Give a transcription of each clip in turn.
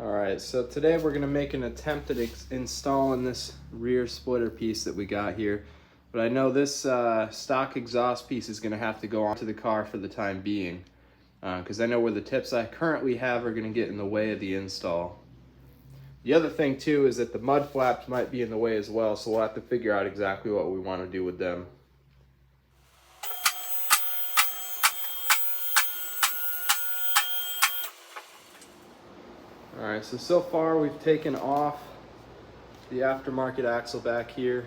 Alright, so today we're going to make an attempt at installing this rear splitter piece that we got here. But I know this stock exhaust piece is going to have to go onto the car for the time being. Because I know where the tips I currently have are going to get in the way of the install. The other thing too is that the mud flaps might be in the way as well, so we'll have to figure out exactly what we want to do with them. Alright, so far we've taken off the aftermarket axle back here,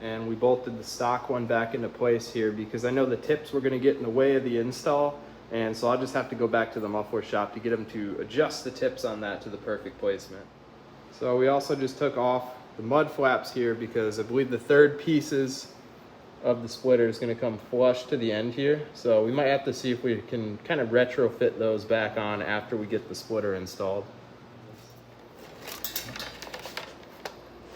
and we bolted the stock one back into place here because I know the tips were going to get in the way of the install, and so I'll just have to go back to the muffler shop to get them to adjust the tips on that to the perfect placement. So we also just took off the mud flaps here because I believe the third pieces of the splitter is going to come flush to the end here, so we might have to see if we can kind of retrofit those back on after we get the splitter installed.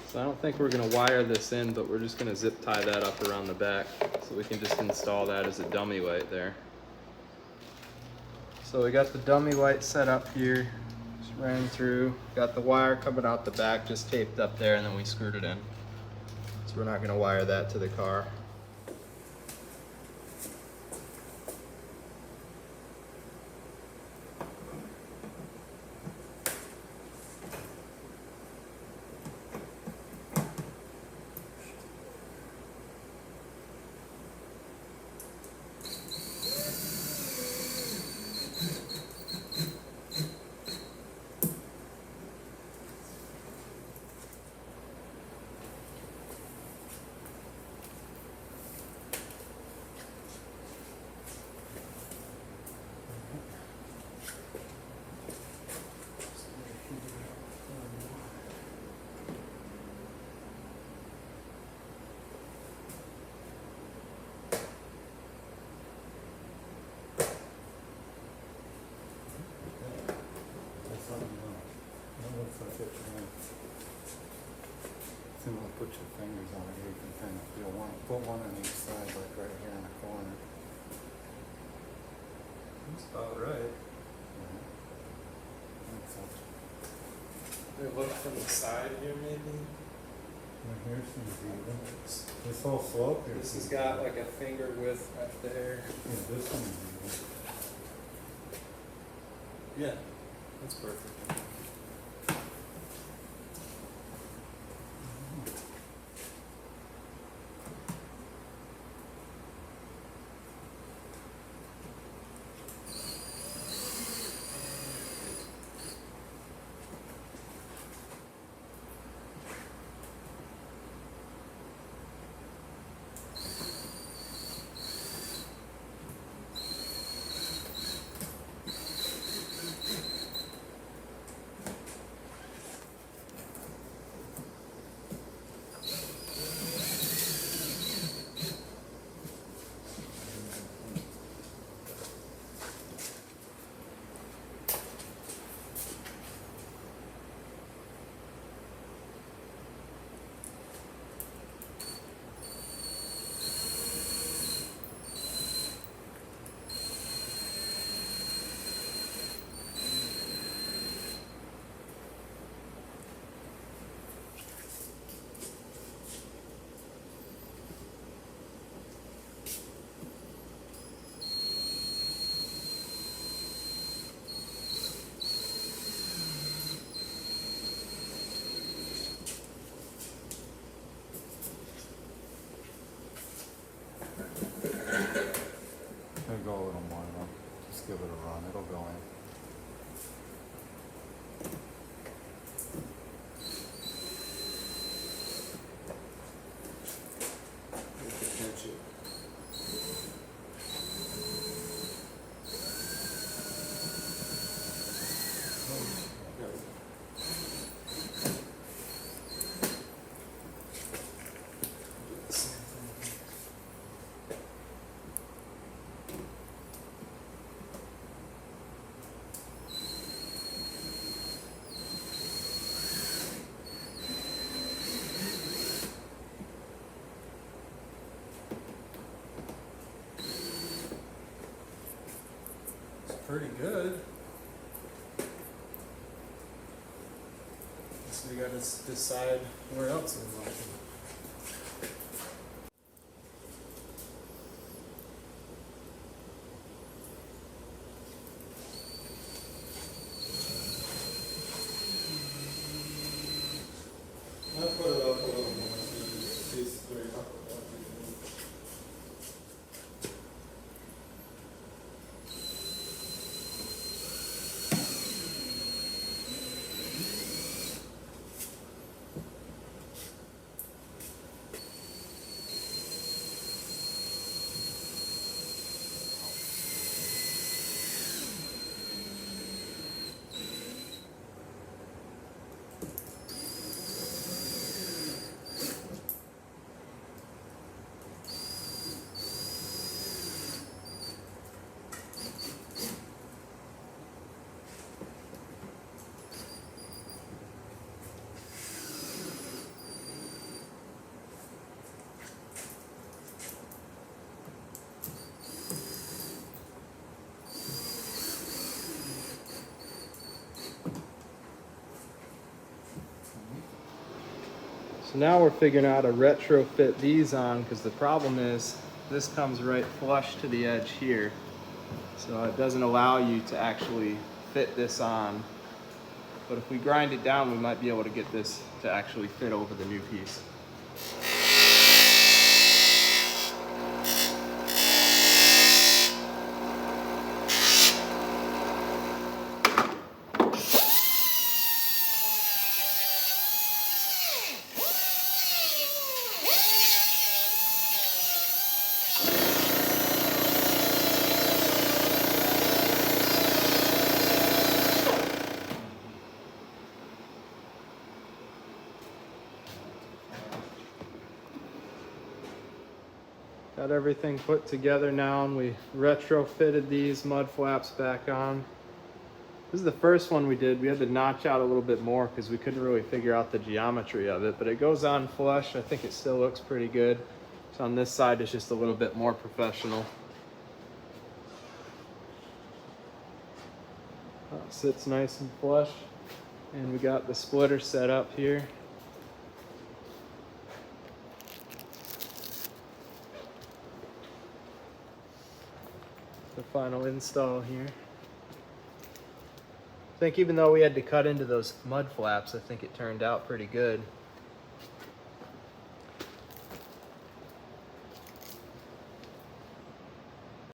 So I don't think we're going to wire this in, but we're just going to zip tie that up around the back so we can just install that as a dummy light there. So we got the dummy light set up here, just ran through, got the wire coming out the back, just taped up there, and then we screwed it in. So we're not going to wire that to the car. So you want to put your fingers on it, you can kind of feel one. Put one on each side, like right here in the corner. That's about right. Yeah. Look from the side here, maybe. Here's some even. This whole slope here. This has got like a finger width right there. Yeah, this one is even. Yeah, that's perfect. Go a little more, though. Just give it a run. It'll go in. Pretty good. So you gotta decide where else we want to. I'll put it up a little more so you can see straight up what you do. So now we're figuring out how to retrofit these on, because the problem is this comes right flush to the edge here. So it doesn't allow you to actually fit this on. But if we grind it down, we might be able to get this to actually fit over the new piece. Got everything put together now, and we retrofitted these mud flaps back on. This is the first one we did. We had to notch out a little bit more because we couldn't really figure out the geometry of it, but it goes on flush. I think it still looks pretty good. So on this side, it's just a little bit more professional. Sits nice and flush. And we got the splitter set up here. The final install here. I think even though we had to cut into those mud flaps, I think it turned out pretty good.